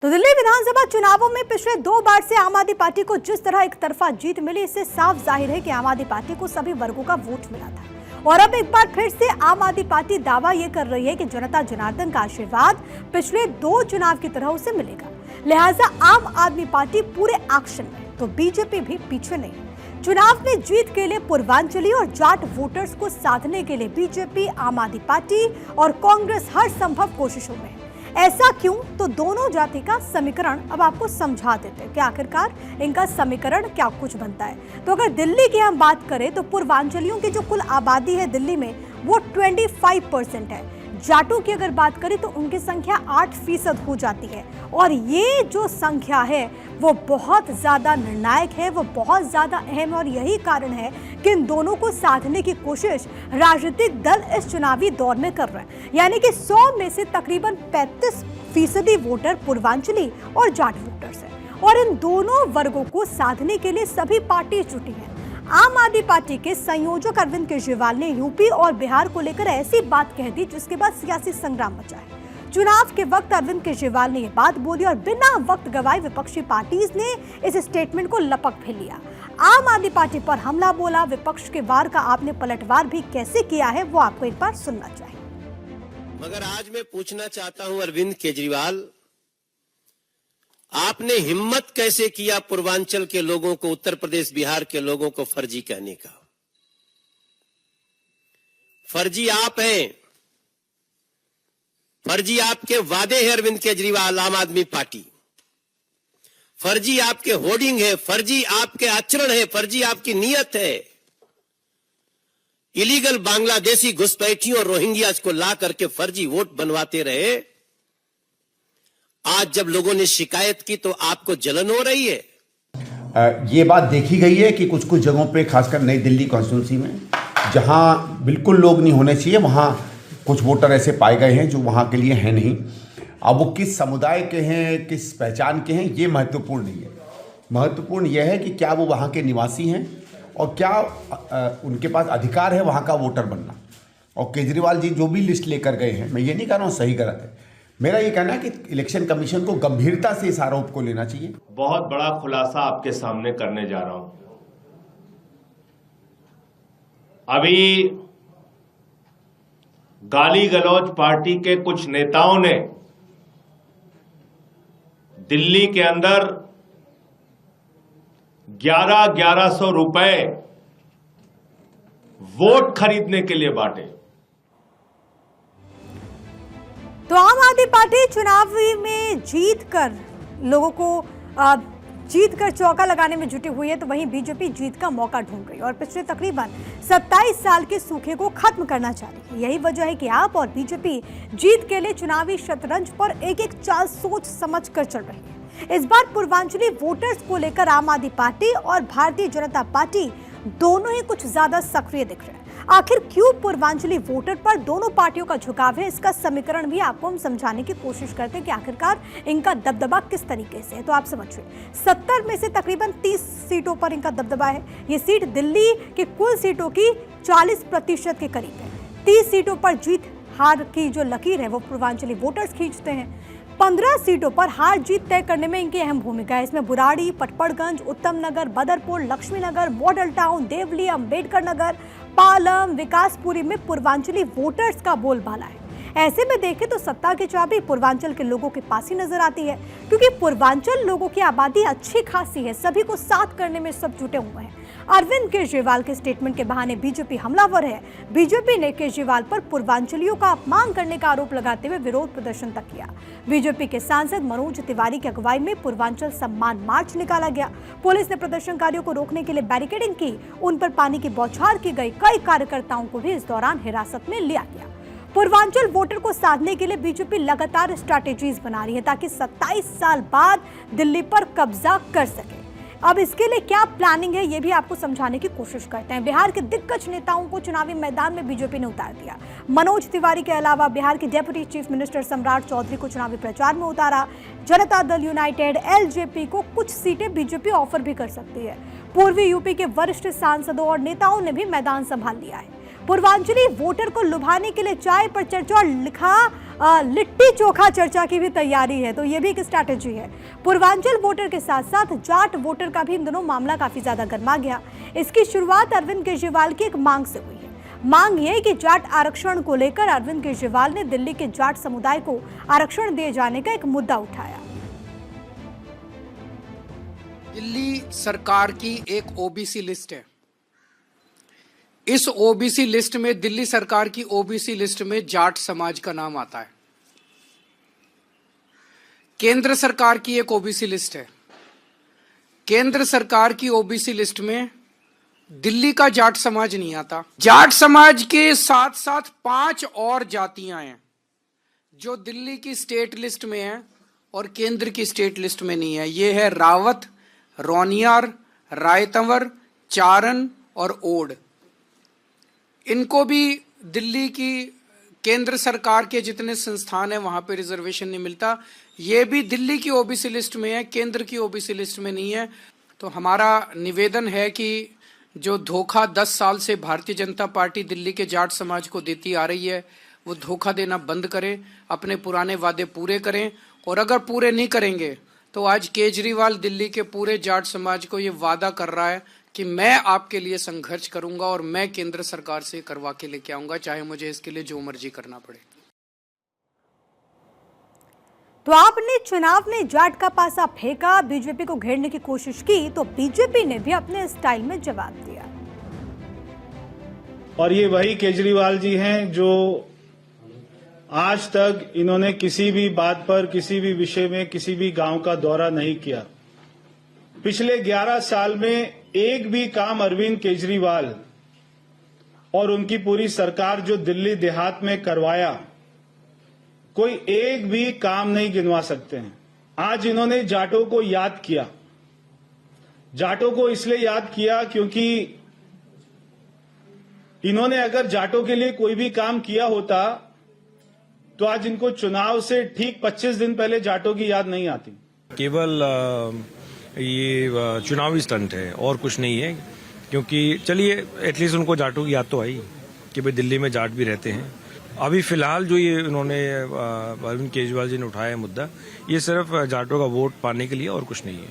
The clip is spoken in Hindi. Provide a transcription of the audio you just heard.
तो दिल्ली विधानसभा चुनावों में पिछले 2 बार से आम आदमी पार्टी को जिस तरह एक तरफा जीत मिली, इससे साफ जाहिर है कि आम आदमी पार्टी को सभी वर्गों का वोट मिला था। और अब एक बार फिर से आम आदमी पार्टी दावा ये कर रही है कि जनता जनार्दन का आशीर्वाद पिछले 2 चुनाव की तरह उसे मिलेगा। लिहाजा आम आदमी पार्टी पूरे एक्शन में, तो बीजेपी भी पीछे नहीं। चुनाव में जीत के लिए पूर्वांचली और जाट वोटर्स को साधने के लिए बीजेपी, आम आदमी पार्टी और कांग्रेस हर संभव कोशिशों में है। ऐसा क्यों? तो दोनों जाति का समीकरण अब आपको समझा देते हैं कि आखिरकार इनका समीकरण क्या कुछ बनता है। तो अगर दिल्ली की हम बात करें तो पूर्वांचलियों की जो कुल आबादी है दिल्ली में वो 25% है। जाटों की अगर बात करें तो उनकी संख्या 8% हो जाती है। और ये जो संख्या है वो बहुत ज्यादा निर्णायक है, वो बहुत ज्यादा अहम है। और यही कारण है कि इन दोनों को साधने की कोशिश राजनीतिक दल इस चुनावी दौर में कर रहे हैं। यानी कि 100 में से तकरीबन 35% वोटर पूर्वांचली और जाट वोटर्स हैं। और इन दोनों वर्गों को साधने के लिए सभी पार्टी जुटी हैं। आम आदमी पार्टी के संयोजक अरविंद केजरीवाल ने यूपी और बिहार को लेकर ऐसी बात कह दी जिसके बाद सियासी संग्राम मचा है। चुनाव के वक्त अरविंद केजरीवाल ने यह बात बोली और बिना वक्त गवाए विपक्षी पार्टीज ने इस स्टेटमेंट को लपक भी लिया। आम आदमी पार्टी पर हमला बोला। विपक्ष के वार का आपने पलटवार भी कैसे किया है वो आपको एक बार सुनना चाहिए। मगर आज मैं पूछना चाहता हूं अरविंद केजरीवाल, आपने हिम्मत कैसे किया पूर्वांचल के लोगों को, उत्तर प्रदेश बिहार के लोगों को फर्जी कहने का? फर्जी आप हैं, फर्जी आपके वादे हैं अरविंद केजरीवाल, आम आदमी पार्टी। फर्जी आपके होर्डिंग है, फर्जी आपके आचरण है, फर्जी आपकी नीयत है। इलीगल बांग्लादेशी घुसपैठियों और रोहिंग्याज को ला करके फर्जी वोट बनवाते रहे। आज जब लोगों ने शिकायत की तो आपको जलन हो रही है। ये बात देखी गई है कि कुछ कुछ जगहों पे, खासकर नई दिल्ली कॉन्स्टिट्यूंसी में जहां बिल्कुल लोग नहीं होने चाहिए, वहां कुछ वोटर ऐसे पाए गए हैं जो वहां के लिए हैं नहीं। अब वो किस समुदाय के हैं, किस पहचान के हैं, ये महत्वपूर्ण नहीं है। महत्वपूर्ण यह है कि क्या वो वहाँ के निवासी हैं और क्या उनके पास अधिकार है वहाँ का वोटर बनना। और केजरीवाल जी जो भी लिस्ट लेकर गए हैं, मैं ये नहीं कह रहा हूँ सही गलत है, मेरा ये कहना है कि इलेक्शन कमीशन को गंभीरता से इस आरोप को लेना चाहिए। बहुत बड़ा खुलासा आपके सामने करने जा रहा हूं। अभी गाली गलौज पार्टी के कुछ नेताओं ने दिल्ली के अंदर 1100 रुपए वोट खरीदने के लिए बांटे। तो आम आदमी पार्टी चुनाव में जीत कर लोगों को जीत कर चौका लगाने में जुटी हुई है, तो वहीं बीजेपी जीत का मौका ढूंढ रही है और पिछले तकरीबन 27 साल के सूखे को खत्म करना चाह रही है। यही वजह है कि आप और बीजेपी जीत के लिए चुनावी शतरंज पर एक एक चाल सोच समझ कर चल रही है। इस बार पूर्वांचली वोटर्स को लेकर आम आदमी पार्टी और भारतीय जनता पार्टी दोनों ही कुछ ज्यादा सक्रिय दिख रहे हैं। आखिर क्यों पूर्वांचली वोटर पर दोनों पार्टियों का झुकाव है, इसका समीकरण भी आपको हम समझाने की कोशिश करते हैं कि आखिरकार इनका दबदबा किस तरीके से है। तो आप समझिए, 70 में से तकरीबन 30 सीटों पर इनका दबदबा है। ये सीट दिल्ली के कुल सीटों की 40% के करीब है। 30 सीटों पर जीत हार की जो लकीर है वो पूर्वांचली वोटर्स खींचते हैं। 15 सीटों पर हार जीत तय करने में इनकी अहम भूमिका है। इसमें बुराड़ी, पटपड़गंज, उत्तम नगर, बदरपुर, लक्ष्मी नगर, मॉडल टाउन, देवली, अंबेडकर नगर, पालम, विकासपुरी में पूर्वांचली वोटर्स का बोलबाला है। ऐसे में देखें तो सत्ता की चाबी पूर्वांचल के लोगों के पास ही नजर आती है, क्योंकि पूर्वांचल लोगों की आबादी अच्छी खासी है। सभी को साथ करने में सब जुटे हुए हैं। अरविंद केजरीवाल के स्टेटमेंट के बहाने बीजेपी हमलावर है। बीजेपी ने केजरीवाल पर पूर्वांचलियों का अपमान करने का आरोप लगाते हुए विरोध प्रदर्शन तक किया। बीजेपी के सांसद मनोज तिवारी की अगुवाई में पूर्वांचल सम्मान मार्च निकाला गया। पुलिस ने प्रदर्शनकारियों को रोकने के लिए बैरिकेडिंग की, उन पर पानी की बौछार की गई। कई कार्यकर्ताओं को भी इस दौरान हिरासत में लिया गया। पूर्वांचल वोटर को साधने के लिए बीजेपी लगातार स्ट्रैटेजीज बना रही है ताकि 27 साल बाद दिल्ली पर कब्जा कर सके। अब इसके लिए क्या प्लानिंग है ये भी आपको समझाने की कोशिश करते हैं। बिहार के दिग्गज नेताओं को चुनावी मैदान में बीजेपी ने उतार दिया। मनोज तिवारी के अलावा बिहार के डेप्यूटी चीफ मिनिस्टर सम्राट चौधरी को चुनावी प्रचार में उतारा। जनता दल यूनाइटेड, एलजेपी को कुछ सीटें बीजेपी ऑफर भी कर सकती है। पूर्वी यूपी के वरिष्ठ सांसदों और नेताओं ने भी मैदान संभाल लिया है। पूर्वांचली वोटर को लुभाने के लिए चाय पर चर्चा और लिखा लिट्टी चोखा चर्चा की भी तैयारी है, तो ये भी एक स्ट्रैटेजी है। पूर्वांचल वोटर के साथ साथ जाट वोटर का भी इन दोनों मामला काफी ज्यादा गर्मा गया। इसकी शुरुआत अरविंद केजरीवाल की एक मांग से हुई है। मांग यह है कि जाट आरक्षण को लेकर अरविंद केजरीवाल ने दिल्ली के जाट समुदाय को आरक्षण दिए जाने का एक मुद्दा उठाया। दिल्ली सरकार की एक ओबीसी लिस्ट है। इस ओबीसी लिस्ट में, दिल्ली सरकार की ओबीसी लिस्ट में जाट समाज का नाम आता है। केंद्र सरकार की एक ओबीसी लिस्ट है। केंद्र सरकार की ओबीसी लिस्ट में दिल्ली का जाट समाज नहीं आता। जाट समाज के साथ साथ 5 और जातियां हैं जो दिल्ली की स्टेट लिस्ट में है और केंद्र की स्टेट लिस्ट में नहीं है। ये है रावत, रोनियार, रायतंवर, चारण और ओड। इनको भी दिल्ली की केंद्र सरकार के जितने संस्थान हैं वहां पे रिजर्वेशन नहीं मिलता। ये भी दिल्ली की ओबीसी लिस्ट में है, केंद्र की ओबीसी लिस्ट में नहीं है। तो हमारा निवेदन है कि जो धोखा 10 साल से भारतीय जनता पार्टी दिल्ली के जाट समाज को देती आ रही है, वो धोखा देना बंद करें, अपने पुराने वादे पूरे करें। और अगर पूरे नहीं करेंगे तो आज केजरीवाल दिल्ली के पूरे जाट समाज को ये वादा कर रहा है कि मैं आपके लिए संघर्ष करूंगा और मैं केंद्र सरकार से करवा के लेके आऊंगा, चाहे मुझे इसके लिए जो मर्जी करना पड़े। तो आपने चुनाव में जाट का पासा फेंका, बीजेपी को घेरने की कोशिश की, तो बीजेपी ने भी अपने स्टाइल में जवाब दिया। और ये वही केजरीवाल जी हैं जो आज तक इन्होंने किसी भी बात पर, किसी भी विषय में, किसी भी गांव का दौरा नहीं किया। पिछले 11 साल में एक भी काम अरविंद केजरीवाल और उनकी पूरी सरकार जो दिल्ली देहात में करवाया, कोई एक भी काम नहीं गिनवा सकते हैं। आज इन्होंने जाटों को याद किया। जाटों को इसलिए याद किया क्योंकि इन्होंने अगर जाटों के लिए कोई भी काम किया होता तो आज इनको चुनाव से ठीक 25 दिन पहले जाटों की याद नहीं आती। केवल ये चुनावी स्टंट है और कुछ नहीं है, क्योंकि चलिए एटलीस्ट उनको जाटों की याद तो आई कि भाई दिल्ली में जाट भी रहते हैं। अभी फिलहाल जो ये उन्होंने अरविंद केजरीवाल जी ने उठाया मुद्दा, ये सिर्फ जाटों का वोट पाने के लिए और कुछ नहीं है।